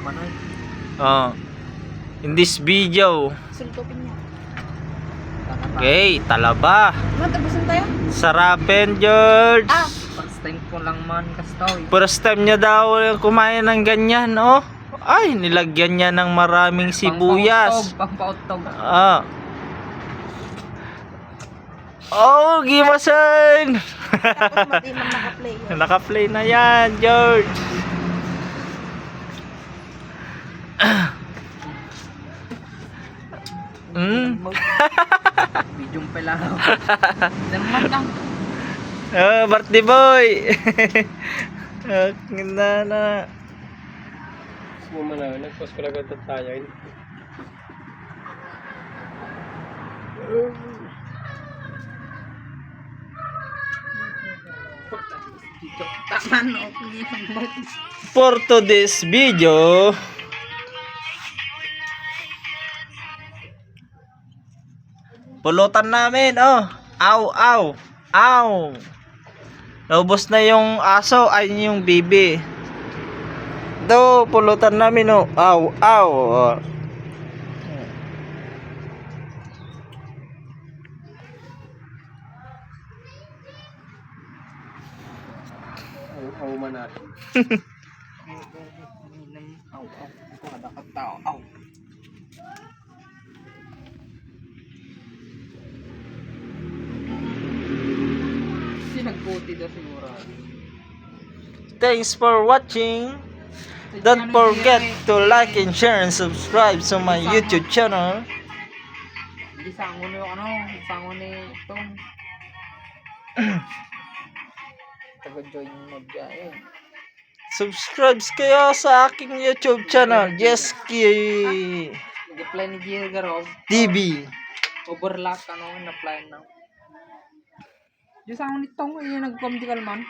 Manoy. In this video. Sultupin niya. Okay, talaba. Matapusin tayo? Sarapin, George. First time ko lang man kastoy. First time niya daw kumain ng ganyan, oh. Ay, nilagyan niya ng maraming sibuyas. Pampautog. Oh, gimasan. Tapos matimang naka-play. Naka-play na yan, George. Bidyong pala. Naman lang. Birthday boy. Ganda na. Sumama na, nag-post ko lang ito tayo. Taman, For today's video, pulutan namin, oh. Aw, aw, aw. Naubos na yung aso, ay yung bibi. Do, pulutan namin, oh. Aw, aw. Oh. Aw man natin. Aw, aw. Kada katao, aw. Nagputi daw siguro. Thanks for watching. Don't forget to like and share and subscribe to my YouTube channel. Hindi sango na yung sango ni Tom. Taga-join mo dyan. Subscribe kayo sa aking YouTube channel, Jeski Nag-apply ni Gilgarov. TV. Overlock, na-apply na. Yung sango ni Tom, yung nag-comedical man.